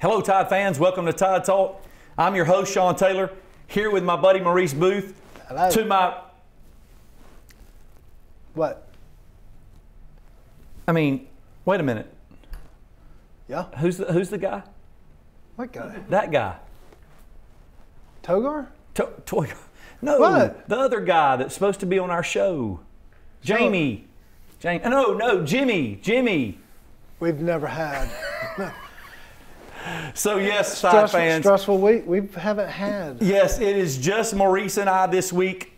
Hello, Tide fans. Welcome to Tide Talk. I'm your host, Sean Taylor, here with my buddy Maurice Booth. Hello. To my... What? I mean, wait a minute. Yeah? Who's the guy? What guy? That guy. Togar? No, What? The other guy that's supposed to be on our show. Jamie. No, Jimmy. We've never had. So yes, Tide fans. Stressful week we haven't had. Yes, it is just Maurice and I this week.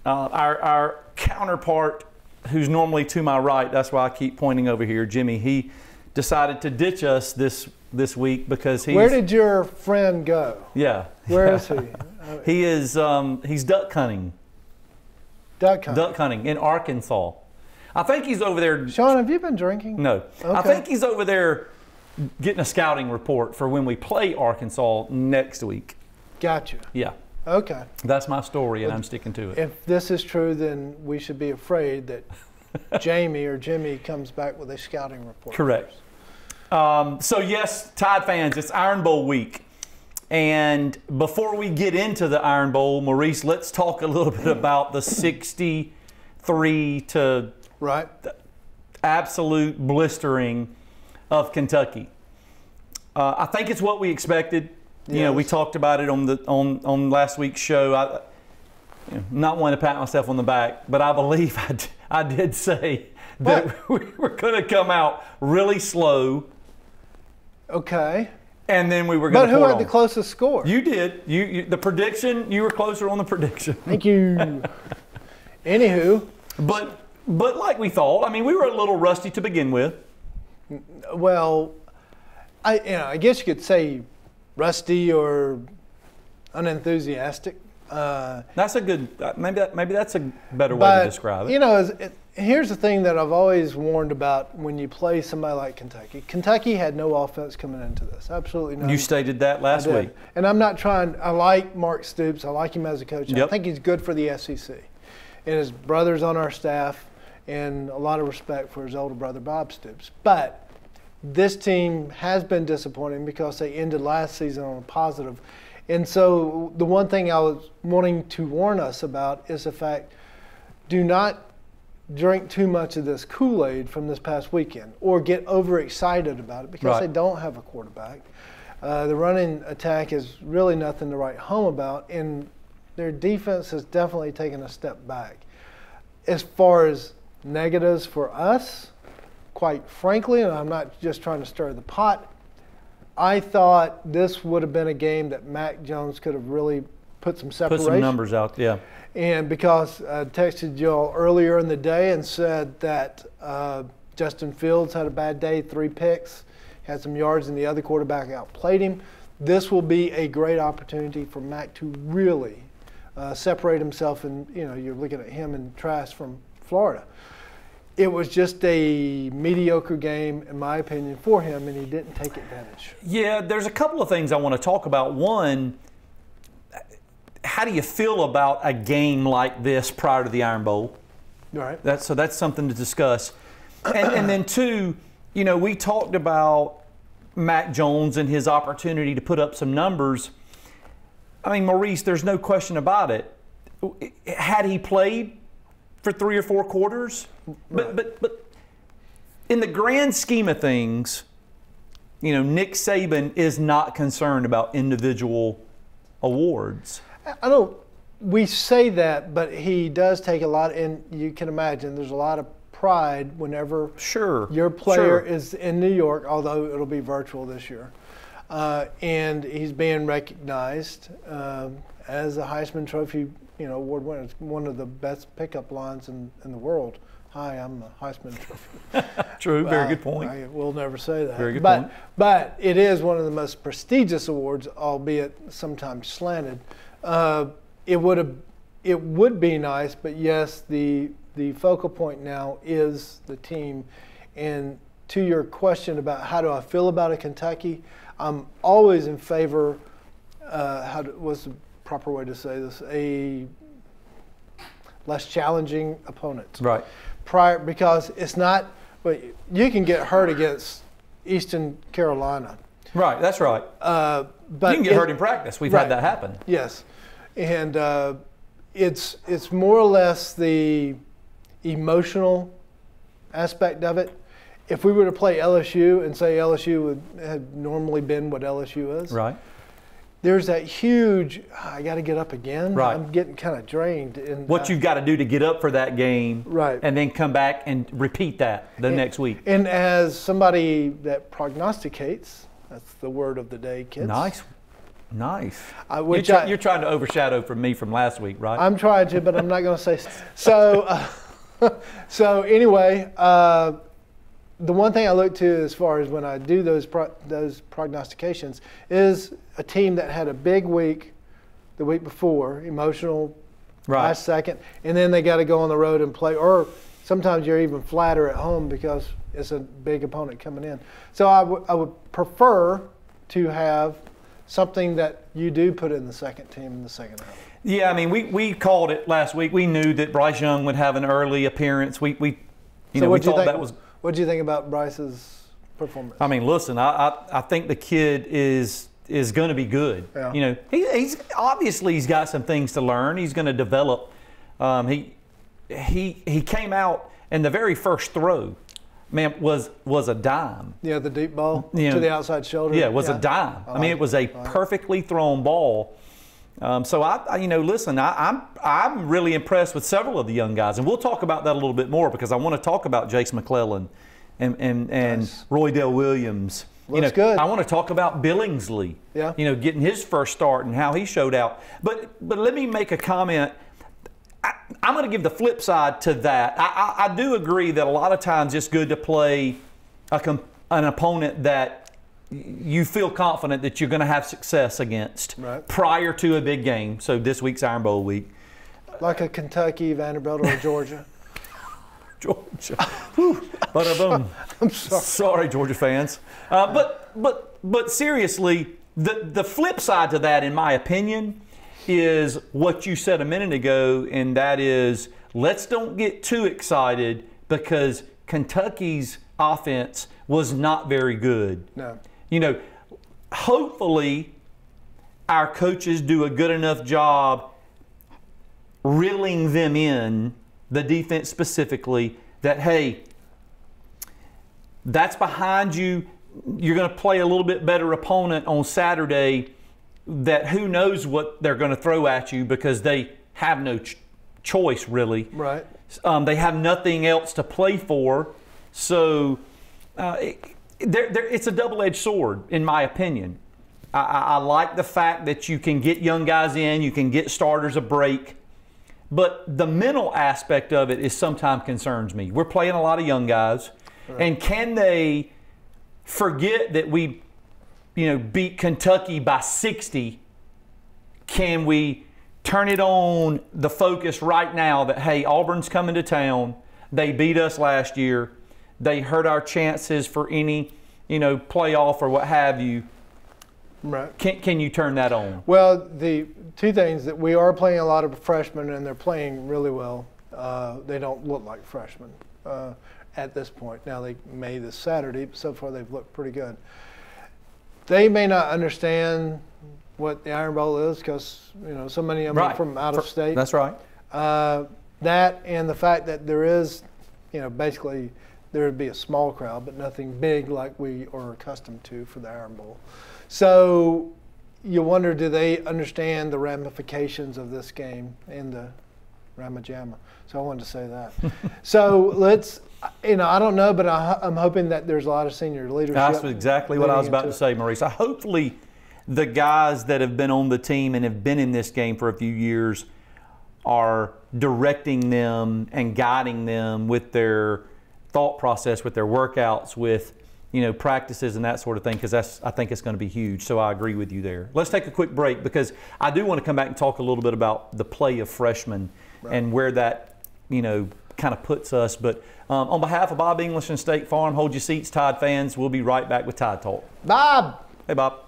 Our counterpart, who's normally to my right, that's why I keep pointing over here, Jimmy, he decided to ditch us this week because he's... Where did your friend go? Yeah. Where is he? He is, he's duck hunting. Duck hunting. Duck hunting in Arkansas. I think he's over there... Sean, have you been drinking? No. Okay. I think he's over there getting a scouting report for when we play Arkansas next week. Gotcha. Yeah. Okay. That's my story, and I'm sticking to it. If this is true, then we should be afraid that Jamie or Jimmy comes back with a scouting report. Correct. So yes, Tide fans, it's Iron Bowl week. And before we get into the Iron Bowl, Maurice, let's talk a little bit about the 63 to right. Absolute blistering of Kentucky. I think it's what we expected. Yes. You know, we talked about it on last week's show. Not wanting to pat myself on the back, but I believe I did say that we were going to come out really slow. Okay. And then we were going to. But who had the closest score? You did. The prediction. You were closer on the prediction. Thank you. Anywho. But like we thought. I mean, we were a little rusty to begin with. Well, I guess you could say rusty or unenthusiastic. That's a good. Maybe that's a better way to describe it. You know, here's the thing that I've always warned about when you play somebody like Kentucky. Kentucky had no offense coming into this. Absolutely none. You stated that last week. And I'm not trying. I like Mark Stoops. I like him as a coach. Yep. I think he's good for the SEC. And his brother's on our staff, and a lot of respect for his older brother, Bob Stoops. But this team has been disappointing because they ended last season on a positive. And so the one thing I was wanting to warn us about is the fact, do not drink too much of this Kool-Aid from this past weekend or get overexcited about it because they don't have a quarterback. The running attack is really nothing to write home about, and their defense has definitely taken a step back. As far as negatives for us, quite frankly, and I'm not just trying to stir the pot, I thought this would have been a game that Mac Jones could have really put some separation. Put some numbers out, yeah. And because I texted you all earlier in the day and said that Justin Fields had a bad day, 3 picks, had some yards, and the other quarterback outplayed him. This will be a great opportunity for Mac to really separate himself. And, you know, you're looking at him and Trask from Florida. It was just a mediocre game, in my opinion, for him, and he didn't take advantage. Yeah, there's a couple of things I want to talk about. One, how do you feel about a game like this prior to the Iron Bowl? Right. So that's something to discuss. And then two, you know, we talked about Mac Jones and his opportunity to put up some numbers. I mean, Maurice, there's no question about it. Had he played for 3 or 4 quarters, but in the grand scheme of things, you know, Nick Saban is not concerned about individual awards. We say that, but he does take a lot, and you can imagine there's a lot of pride whenever your player is in New York, although it'll be virtual this year, and he's being recognized as a Heisman Trophy award winner. It's one of the best pickup lines in the world. Hi, I'm a Heisman Trophy. True, very good point. I will never say that. Very good point. But it is one of the most prestigious awards, albeit sometimes slanted. It would be nice, but yes, the focal point now is the team. And to your question about how do I feel about a Kentucky, I'm always in favor. What's the proper way to say this? A less challenging opponent. Right. Because it's not. But you can get hurt against Eastern Carolina Right, that's right. But you can get hurt in practice. We've had that happen. Yes, and it's more or less the emotional aspect of it. If we were to play LSU and say LSU had normally been what LSU is, right? There's that huge, I got to get up again. Right. I'm getting kind of drained. And what you've got to do to get up for that game, right, and then come back and repeat that the next week. And as somebody that prognosticates, that's the word of the day, kids. Nice. You're trying to overshadow from me from last week, right? I'm trying to, but I'm not going to say so. So anyway, the one thing I look to as far as when I do those prognostications is a team that had a big week the week before, emotional, last second, and then they got to go on the road and play. Or sometimes you're even flatter at home because it's a big opponent coming in. So I would prefer to have something that you do put in the second team in the second half. Yeah, I mean, we called it last week. We knew that Bryce Young would have an early appearance. We thought that was. What do you think about Bryce's performance? I mean, listen, I think the kid is going to be good. Yeah. You know, he's obviously he's got some things to learn. He's going to develop. He came out and the very first throw, man, was a dime. Yeah, the deep ball to the outside shoulder. Yeah, it was a dime. I mean, it was a perfectly thrown ball. So listen, I'm really impressed with several of the young guys, and we'll talk about that a little bit more because I want to talk about Jace McClellan and nice. Roy Dale Williams. Looks good. I want to talk about Billingsley. Yeah. Getting his first start and how he showed out. But let me make a comment. I'm going to give the flip side to that. I do agree that a lot of times it's good to play an opponent that you feel confident that you're going to have success against prior to a big game. So this week's Iron Bowl week. Like a Kentucky, Vanderbilt, or Georgia. Georgia. Bada boom. I'm sorry. Sorry, Georgia fans. But seriously, the flip side to that, in my opinion, is what you said a minute ago, and that is let's don't get too excited because Kentucky's offense was not very good. No. Hopefully our coaches do a good enough job reeling them in, the defense specifically, that, hey, that's behind you. You're going to play a little bit better opponent on Saturday that who knows what they're going to throw at you because they have no choice, really. Right. They have nothing else to play for. So it's a double-edged sword, in my opinion. I like the fact that you can get young guys in, you can get starters a break, but the mental aspect of it is sometimes concerns me. We're playing a lot of young guys, and can they forget that we, beat Kentucky by 60? Can we turn it on the focus right now that, hey, Auburn's coming to town, they beat us last year, they hurt our chances for any, playoff or what have you. Right. Can you turn that on? Well, the two things that we are playing a lot of freshmen, and they're playing really well. They don't look like freshmen at this point. Now they may this Saturday, but so far they've looked pretty good. They may not understand what the Iron Bowl is because so many of them are from out of state. That's right. That and the fact that there is, basically there would be a small crowd, but nothing big like we are accustomed to for the Iron Bowl. So you wonder, do they understand the ramifications of this game and the Ramajama? So I wanted to say that. So let's, I don't know, but I'm hoping that there's a lot of senior leadership. That's exactly what I was about to say, Maurice. Hopefully the guys that have been on the team and have been in this game for a few years are directing them and guiding them with their thought process, with their workouts, with practices and that sort of thing, because I think it's going to be huge. So I agree with you there. Let's take a quick break because I do want to come back and talk a little bit about the play of freshmen and where that kind of puts us. But on behalf of Bob English and State Farm, hold your seats, Tide fans. We'll be right back with Tide Talk. Bob. Hey, Bob.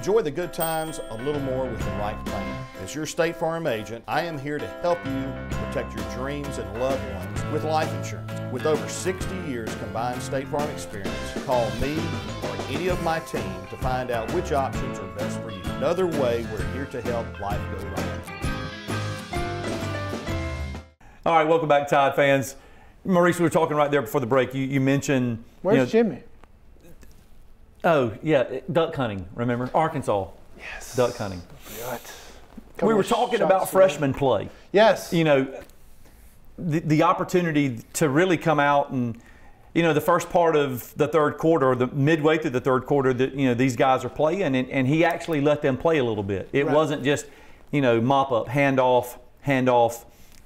Enjoy the good times a little more with the right plan. As your State Farm agent, I am here to help you protect your dreams and loved ones with life insurance. With over 60 years combined State Farm experience, call me or any of my team to find out which options are best for you. Another way we're here to help life go right. All right, welcome back, Tide fans. Maurice, we were talking right there before the break. You mentioned... Where's Jimmy? Oh, yeah, duck hunting, remember? Arkansas. Yes. Duck hunting. We were talking about freshman play. Yes. You know, the opportunity to really come out and, you know, the first part of the third quarter, or the midway through the third quarter, that, you know, these guys are playing, and he actually let them play a little bit. It wasn't just, you know, mop up, hand off.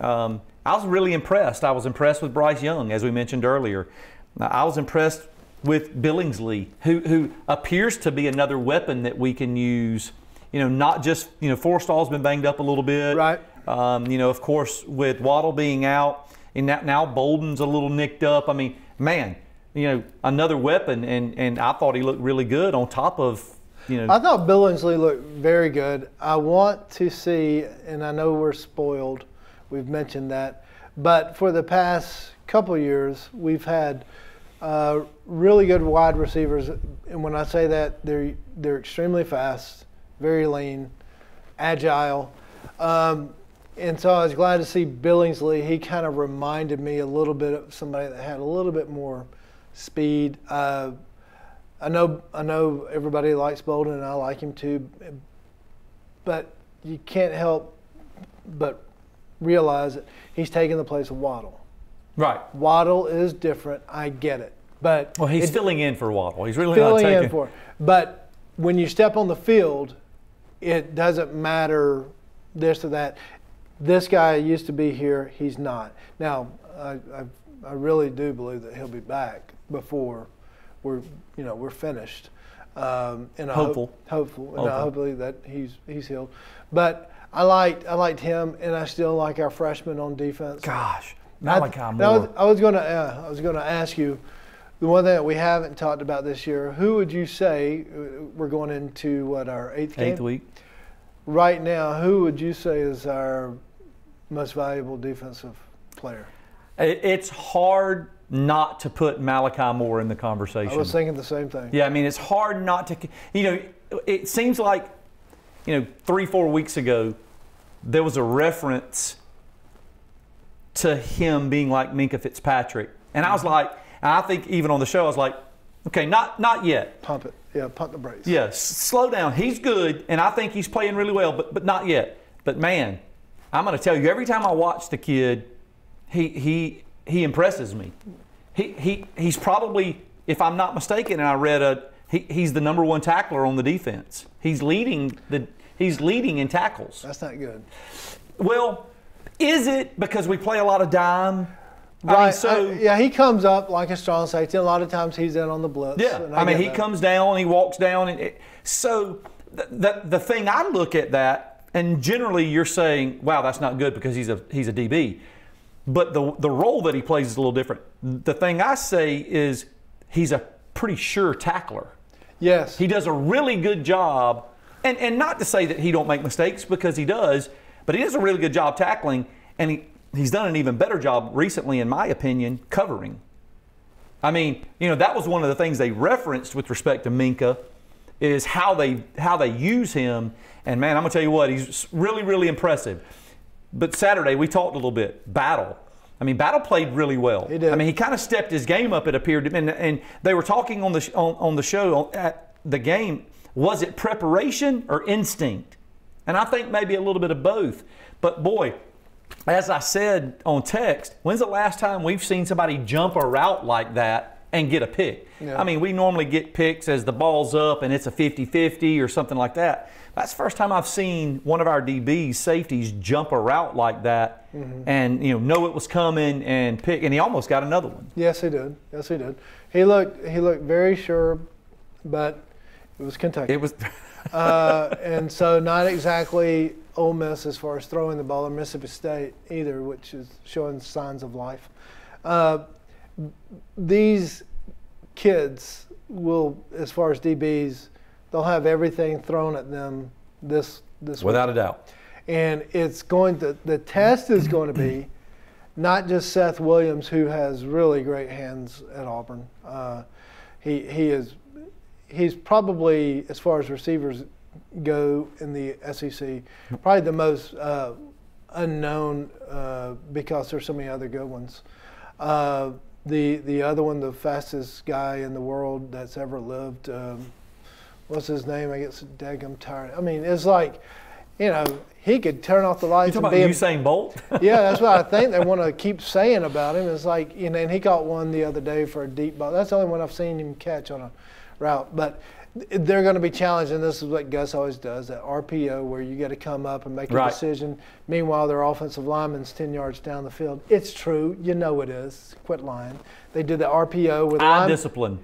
I was really impressed. I was impressed with Bryce Young, as we mentioned earlier. I was impressed with Billingsley, who appears to be another weapon that we can use. You know, not just, you know, Forstall's been banged up a little bit. Right. You know, of course, with Waddle being out, and now Bolden's a little nicked up. I mean, man, you know, another weapon, and I thought he looked really good on top of, you know. I thought Billingsley looked very good. I want to see, and I know we're spoiled, we've mentioned that, but for the past couple of years, we've had really good wide receivers, and when I say that, they're extremely fast, very lean, agile, and so I was glad to see Billingsley. He kind of reminded me a little bit of somebody that had a little bit more speed. I know everybody likes Bolden, and I like him too, but you can't help but realize that he's taking the place of Waddle. Right. Waddle is different. I get it, but well, he's filling in for Waddle. He's really filling not taking in for. But when you step on the field, it doesn't matter this or that. This guy used to be here. He's not. Now, I really do believe that he'll be back before we're finished. And hopefully that he's healed. But I liked him, and I still like our freshman on defense. Gosh, Malachi Moore. I was going to ask you, the one thing that we haven't talked about this year. Who would you say, we're going into our eighth game? Eighth week. Right now, who would you say is our most valuable defensive player? It's hard not to put Malachi Moore in the conversation. I was thinking the same thing. Yeah, I mean, it's hard not to. You know, it seems like, you know, 3-4 weeks ago, there was a reference to him being like Minkah Fitzpatrick, and I was like, and I think even on the show, I was like, okay, not yet. Pump it. Yeah, pump the brakes. Yeah, slow down. He's good, and I think he's playing really well, but not yet. But man, I'm going to tell you, every time I watch the kid, he impresses me. He's probably, if I'm not mistaken, and I read he's the #1 tackler on the defense. He's leading in tackles. That's not good. Well, is it because we play a lot of dime? Right. I mean, he comes up like a strong safety. A lot of times he's in on the blitz. Yeah. I mean, he comes down, he walks down, so the thing I look at that, and generally you're saying, wow, that's not good because he's a DB. But the role that he plays is a little different. The thing I say is he's a pretty sure tackler. Yes. He does a really good job, and not to say that he don't make mistakes, because he does, but he does a really good job tackling, and he's done an even better job recently, in my opinion, covering. I mean, you know, that was one of the things they referenced with respect to Minkah, is how they use him. And man, I'm gonna tell you what, he's really, really impressive. But Saturday we talked a little bit. Battle played really well. He did. I mean, he kind of stepped his game up, it appeared, and they were talking on the show at the game. Was it preparation or instinct? And I think maybe a little bit of both. But boy, as I said on text, when's the last time we've seen somebody jump a route like that and get a pick? Yeah. I mean, we normally get picks as the ball's up and it's a 50-50 or something like that. That's the first time I've seen one of our DBs, safeties, jump a route like that, and know it was coming and pick, and he almost got another one. Yes, he did. He looked very sure, but it was Kentucky. It was, and so not exactly Ole Miss as far as throwing the ball, or Mississippi State either, which is showing signs of life. These kids will, as far as DBs, they'll have everything thrown at them this Without week. a doubt. And it's going to, the test is going to be not just Seth Williams, who has really great hands at Auburn. He's probably, as far as receivers go in the SEC, probably the most unknown because there's so many other good ones. The other one, the fastest guy in the world that's ever lived, what's his name? I get so daggum tired. I mean, it's like, you know, he could turn off the lights. You talking about Usain Bolt? Yeah, that's what I think they want to keep saying about him. It's like, you know, and he caught one the other day for a deep ball. That's the only one I've seen him catch on a route. But they're going to be challenged, and this is what Gus always does, that RPO where you got to come up and make a decision. Meanwhile, their offensive lineman's 10 yards down the field. It's true. You know it is. Quit lying. They did the RPO with eye discipline.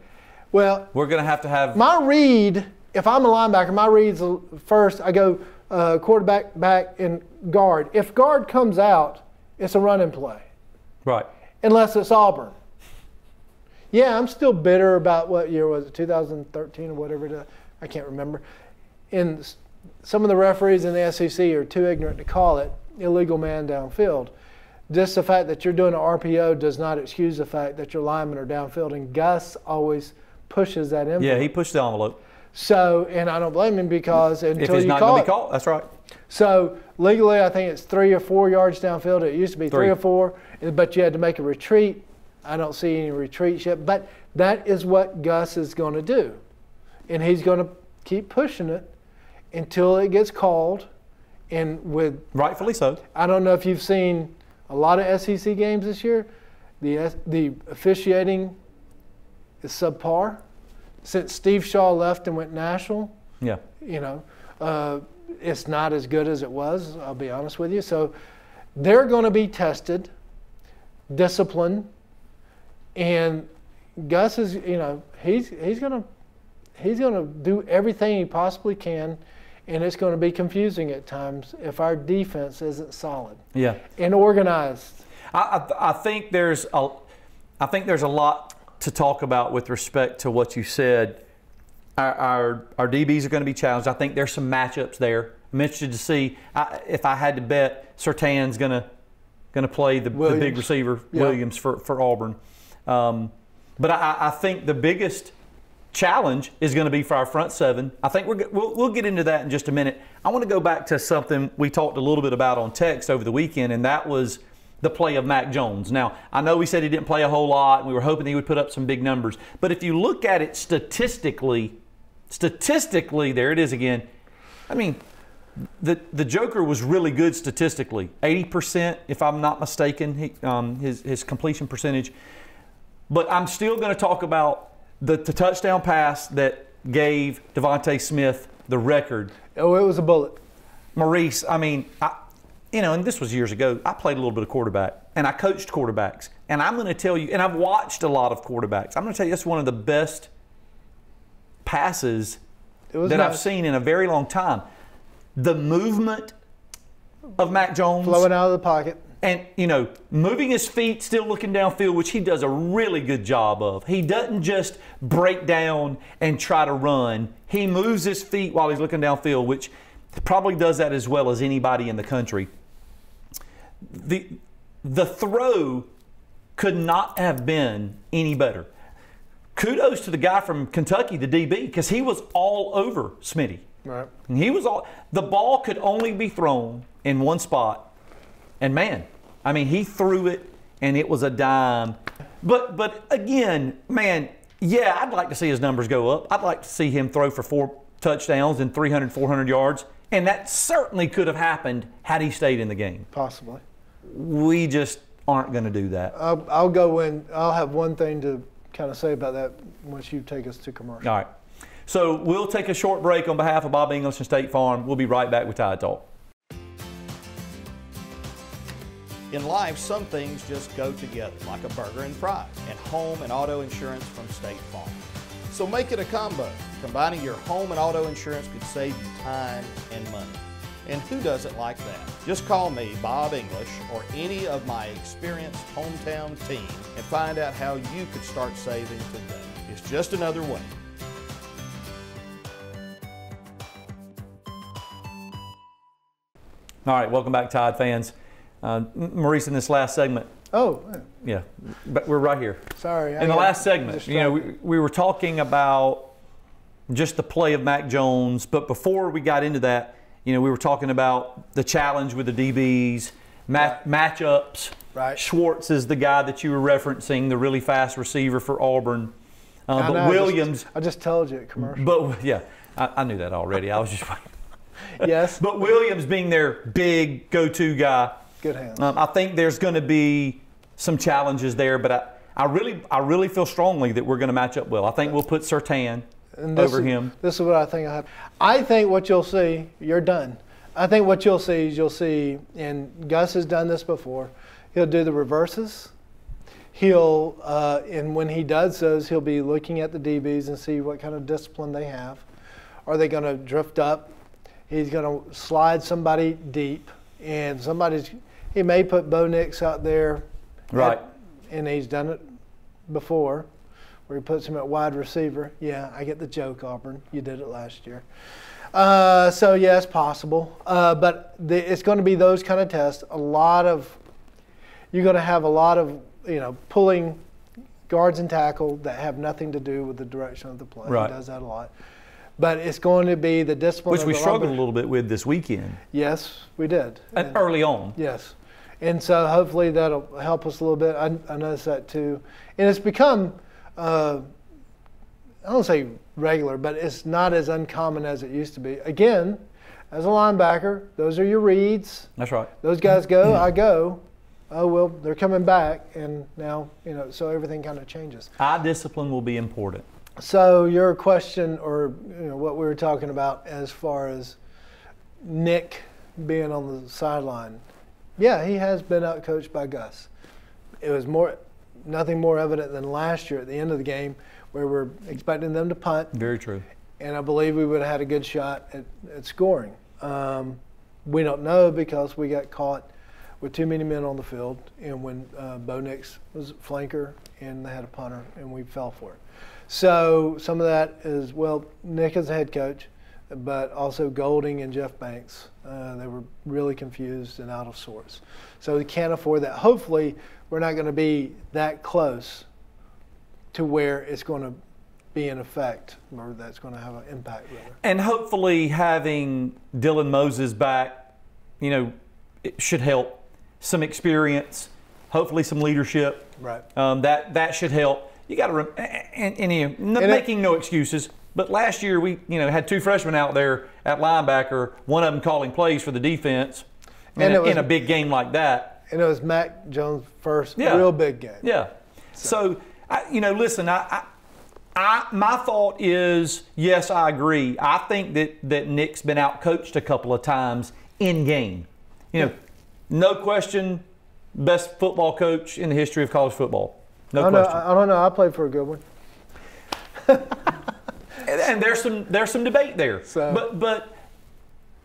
Well, we're going to have my read. If I'm a linebacker, my read's first. I go quarterback, back, and guard. If guard comes out, it's a running play. Right. Unless it's Auburn. Yeah, I'm still bitter about what year was it, 2013 or whatever it is. I can't remember. And some of the referees in the SEC are too ignorant to call it illegal man downfield. Just the fact that you're doing an RPO does not excuse the fact that your linemen are downfield, and Gus always pushes that envelope. Yeah, he pushed the envelope. So, and I don't blame him because until if it's you not call going it. to be called, that's right. So legally, I think it's 3 or 4 yards downfield. It used to be 3 or 4, but you had to make a retreat. I don't see any retreats yet, but that is what Gus is going to do. And he's going to keep pushing it until it gets called. And with rightfully so. I don't know if you've seen a lot of SEC games this year. The officiating is subpar. Since Steve Shaw left and went national, yeah, you know, it's not as good as it was, I'll be honest with you. So they're going to be tested, disciplined, and Gus is, you know, he's going to do everything he possibly can, and it's going to be confusing at times if our defense isn't solid. Yeah. And organized. I think there's a lot to talk about with respect to what you said. Our DBs are going to be challenged. I think there's some matchups there. I'm interested to see if I had to bet Surtain's going to play the big receiver Williams for Auburn. But I think the biggest challenge is going to be for our front seven. I think we'll get into that in just a minute. I want to go back to something we talked a little bit about on text over the weekend, and that was the play of Mac Jones. Now, I know we said he didn't play a whole lot, and we were hoping he would put up some big numbers. But if you look at it statistically, there it is again. I mean, the Joker was really good statistically. 80%, if I'm not mistaken, his completion percentage. But I'm still going to talk about the touchdown pass that gave Devontae Smith the record. Oh, it was a bullet. Maurice, I mean, you know, and this was years ago, I played a little bit of quarterback, and I coached quarterbacks. And I'm going to tell you, and I've watched a lot of quarterbacks, I'm going to tell you that's one of the best passes that I've seen in a very long time. The movement of Mac Jones. Flowing out of the pocket. And, you know, moving his feet, still looking downfield, which he does a really good job of. He doesn't just break down and try to run. He moves his feet while he's looking downfield, which probably does that as well as anybody in the country. The throw could not have been any better. Kudos to the guy from Kentucky, the DB, because he was all over Smitty. Right. And the ball could only be thrown in one spot. And man, I mean, he threw it and it was a dime. But again, man, yeah, I'd like to see his numbers go up. I'd like to see him throw for 4 touchdowns and 300, 400 yards. And that certainly could have happened had he stayed in the game. Possibly. We just aren't going to do that. I'll go in. I'll have one thing to kind of say about that once you take us to commercial. All right. So we'll take a short break on behalf of Bob English and State Farm. We'll be right back with Tide Talk. In life, some things just go together, like a burger and fries, and home and auto insurance from State Farm. So make it a combo. Combining your home and auto insurance could save you time and money. And who doesn't like that? Just call me, Bob English, or any of my experienced hometown team and find out how you could start saving today. It's just another way. All right, welcome back, Tide fans. Maurice, in this last segment. Oh. Yeah, but we're right here. Sorry. In the last segment, we were talking about just the play of Mac Jones, but before we got into that, we were talking about the challenge with the DBs, matchups. Right. Schwartz is the guy that you were referencing, the really fast receiver for Auburn. But Williams. I just told you at commercial. But yeah, I knew that already. I was just Yes. But Williams being their big go-to guy. Good hands. I think there's going to be some challenges there, but I really feel strongly that we're going to match up well. I think we'll put Surtain over him. This is what I think will happen. I think what you'll see, you're done. I think what you'll see, and Gus has done this before, he'll do the reverses. And when he does those, he'll be looking at the DBs and see what kind of discipline they have. Are they going to drift up? He's going to slide somebody deep, and he may put Bo Nix out there. Right. And he's done it before, where he puts him at wide receiver. Yeah, I get the joke, Auburn. You did it last year. So, yeah, it's possible. But it's going to be those kind of tests. You're going to have a lot of, pulling guards and tackle that have nothing to do with the direction of the play. Right. He does that a lot. But it's going to be the discipline. Which we struggled a little bit with this weekend. Yes, we did. Early on. Yes. And so hopefully that'll help us a little bit. I noticed that too. And it's become, I don't say regular, but it's not as uncommon as it used to be. Again, as a linebacker, those are your reads. That's right. Those guys go, I go. Oh, well, they're coming back. And now, so everything kind of changes. Eye discipline will be important. So your question, or what we were talking about as far as Nick being on the sideline, yeah, he has been outcoached by Gus. It was nothing more evident than last year at the end of the game, where we're expecting them to punt. Very true. And I believe we would have had a good shot at scoring. We don't know because we got caught with too many men on the field, and when Bo Nix was flanker and they had a punter, and we fell for it. So some of that is, Nick is the head coach, but also Golding and Jeff Banks. They were really confused and out of sorts. So we can't afford that. Hopefully, we're not going to be that close to where it's going to be in effect, or that's going to have an impact, rather. And hopefully having Dylan Moses back, it should help. Some experience, hopefully some leadership. Right. That should help. You got to, making no excuses, but last year we had two freshmen out there at linebacker, one of them calling plays for the defense in a big game like that. And it was Mac Jones' first real big game. Yeah. So listen, my thought is, yes, I agree. I think that Nick's been outcoached a couple of times in game. No question, best football coach in the history of college football. No question. I don't know. I played for a good one. And there's some debate there. So.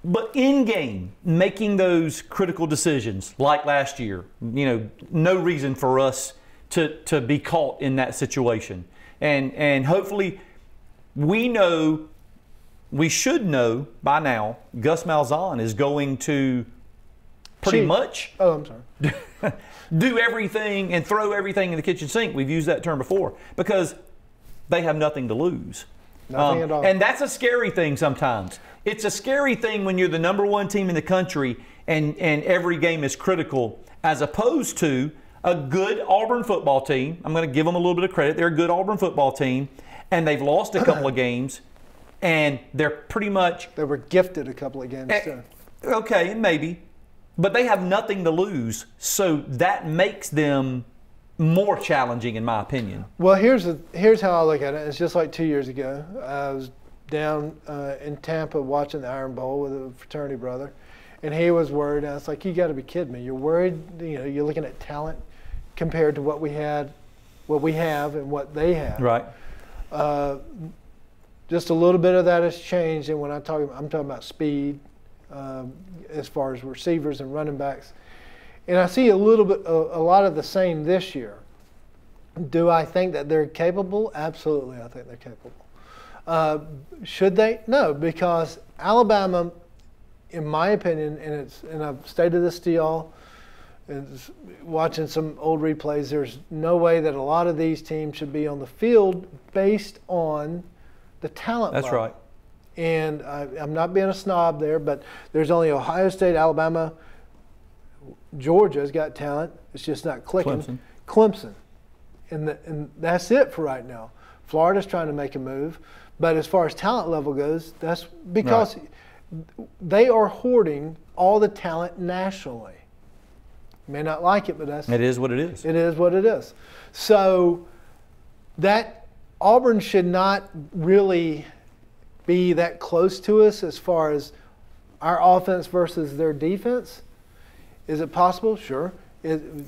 But in game, making those critical decisions like last year, no reason for us to be caught in that situation. And hopefully we should know by now, Gus Malzahn is going to pretty much do everything and throw everything in the kitchen sink. We've used that term before because they have nothing to lose. Nothing at all. And that's a scary thing sometimes. It's a scary thing when you're the number one team in the country and every game is critical, as opposed to a good Auburn football team. I'm going to give them a little bit of credit. They're a good Auburn football team, and they've lost a couple of games, and they're pretty much... They were gifted a couple of games, too. Okay, maybe. But they have nothing to lose, so that makes them more challenging, in my opinion. Well, here's how I look at it. It's just like 2 years ago. I was down in Tampa watching the Iron Bowl with a fraternity brother, and he was worried. And I was like, "You got to be kidding me! You're worried? You're looking at talent compared to what we have, and what they have." Right. Just a little bit of that has changed, and when I'm talking about speed. As far as receivers and running backs. And I see a lot of the same this year. Do I think that they're capable? Absolutely, I think they're capable. Should they? No, because Alabama in my opinion, and I've stated this to y'all, is watching some old replays, there's no way that a lot of these teams should be on the field based on the talent That's level. right. And I'm not being a snob there, but there's only Ohio State, Alabama, Georgia's got talent. It's just not clicking. Clemson. And that's it for right now. Florida's trying to make a move. But as far as talent level goes, that's because they are hoarding all the talent nationally. You may not like it, but it is what it is. It is what it is. So that Auburn should not really be that close to us as far as our offense versus their defense. Is it possible? Sure.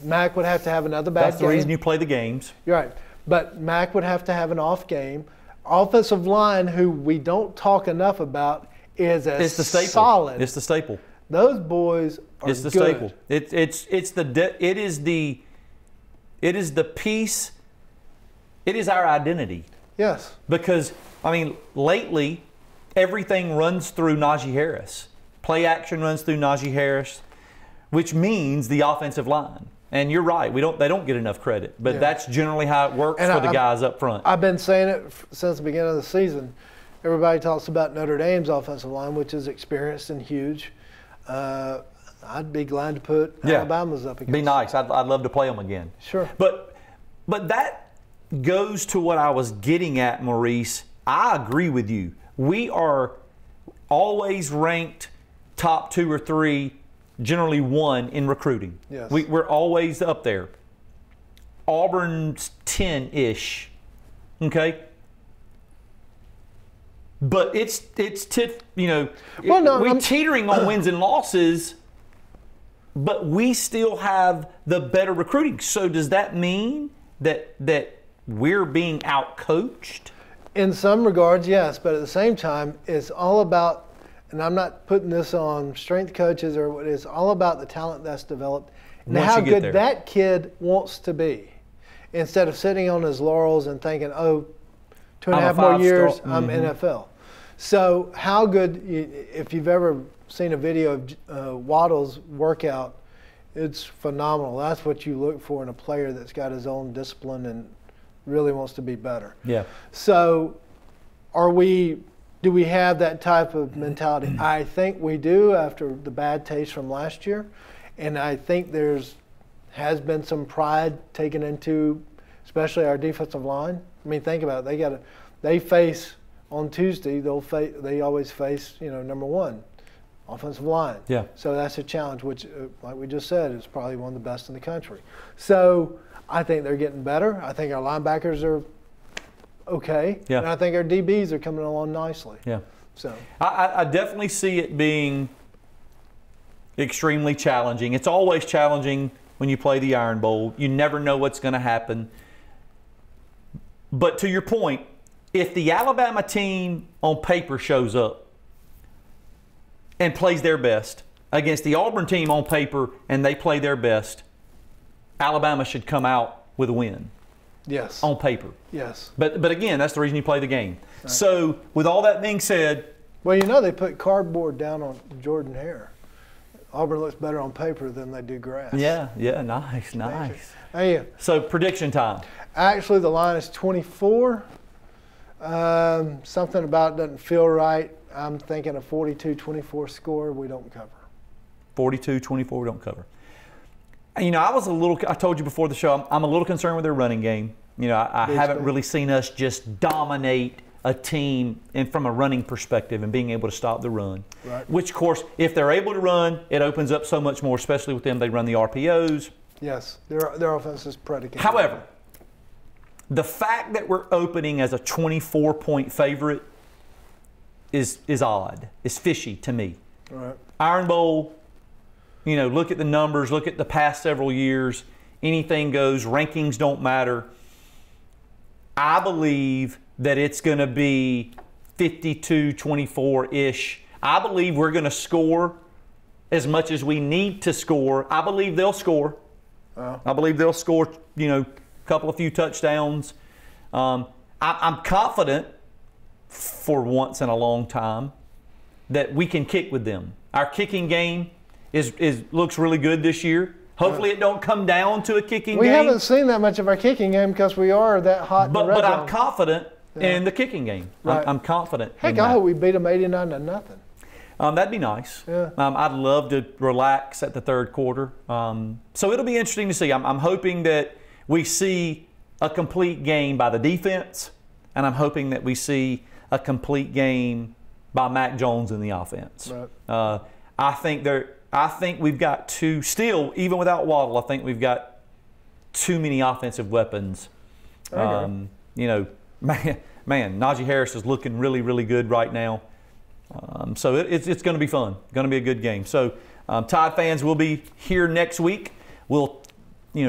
Mac would have to have another bad game. That's the reason you play the games. You're right. But Mac would have to have an off game. Offensive line, who we don't talk enough about, is It's the staple. solid. It's the staple. Those boys are It's the good. staple. It is the piece. It is our identity. Yes. Because I mean, lately, everything runs through Najee Harris. Play action runs through Najee Harris, which means the offensive line. And you're right, they don't get enough credit, but that's generally how it works for the guys up front. I've been saying it since the beginning of the season. Everybody talks about Notre Dame's offensive line, which is experienced and huge. I'd be glad to put Alabama's up against. Be nice. I'd love to play them again. Sure. But that goes to what I was getting at, Maurice. I agree with you. We are always ranked top 2 or 3, generally 1 in recruiting. Yes. We're always up there. Auburn's 10-ish, okay? But we're teetering on wins and losses, but we still have the better recruiting. So does that mean that we're being outcoached? In some regards, yes, but at the same time, it's all about, and I'm not putting this on strength coaches or what, it's all about the talent that's developed and how good that kid wants to be. Instead of sitting on his laurels and thinking, 2.5 more years, I'm NFL. So how good, if you've ever seen a video of Waddle's workout, it's phenomenal. That's what you look for in a player that's got his own discipline and really wants to be better. Yeah. So do we have that type of mentality? I think we do after the bad taste from last year. And I think has been some pride taken into, especially our defensive line. I mean, think about it. They face on Tuesday. They always face number 1, offensive line. Yeah. So that's a challenge, which, like we just said, is probably one of the best in the country. So I think they're getting better. I think our linebackers are okay. Yeah. And I think our DBs are coming along nicely. Yeah. So I definitely see it being extremely challenging. It's always challenging when you play the Iron Bowl. You never know what's going to happen. But to your point, if the Alabama team on paper shows up and plays their best against the Auburn team on paper and they play their best, Alabama should come out with a win. Yes. On paper. Yes. But again, that's the reason you play the game. Right. So with all that being said. Well, they put cardboard down on Jordan Hare. Auburn looks better on paper than they do grass. Yeah, nice. Hey, so prediction time. Actually, the line is 24. Something about it doesn't feel right. I'm thinking a 42-24 score. We don't cover. 42-24, we don't cover. I told you before the show, I'm a little concerned with their running game. I haven't really seen us just dominate a team from a running perspective and being able to stop the run. Right. Which, of course, if they're able to run, it opens up so much more, especially with them. They run the RPOs. Yes, their offense is predicated. However, the fact that we're opening as a 24-point favorite is odd. It's fishy to me. Right. Iron Bowl, look at the numbers, look at the past several years. Anything goes. Rankings don't matter. I believe that it's going to be 52-24-ish. I believe we're going to score as much as we need to score. I believe they'll score. I believe they'll score, a few touchdowns. I'm confident for once in a long time that we can kick with them. Our kicking game looks really good this year. Hopefully it don't come down to a kicking game. We haven't seen that much of our kicking game because we are that hot in the red But zone. I'm confident in the kicking game. Right. I'm confident. Heck, in I that. hope we beat them 89-0. That'd be nice. Yeah. I'd love to relax at the third quarter. So it'll be interesting to see. I'm hoping that we see a complete game by the defense, and I'm hoping that we see a complete game by Mac Jones in the offense. Right. I think we've got still, even without Waddle, I think we've got too many offensive weapons. Okay. You know, man, Najee Harris is looking really, really good right now. So it's going to be fun. Going to be a good game. So Tide fans will be here next week. We'll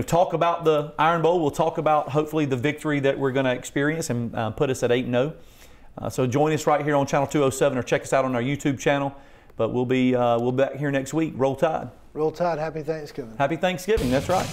talk about the Iron Bowl. We'll talk about hopefully the victory that we're going to experience and put us at 8-0. So join us right here on Channel 207 or check us out on our YouTube channel. But we'll be back here next week. Roll Tide. Roll Tide. Happy Thanksgiving. Happy Thanksgiving. That's right.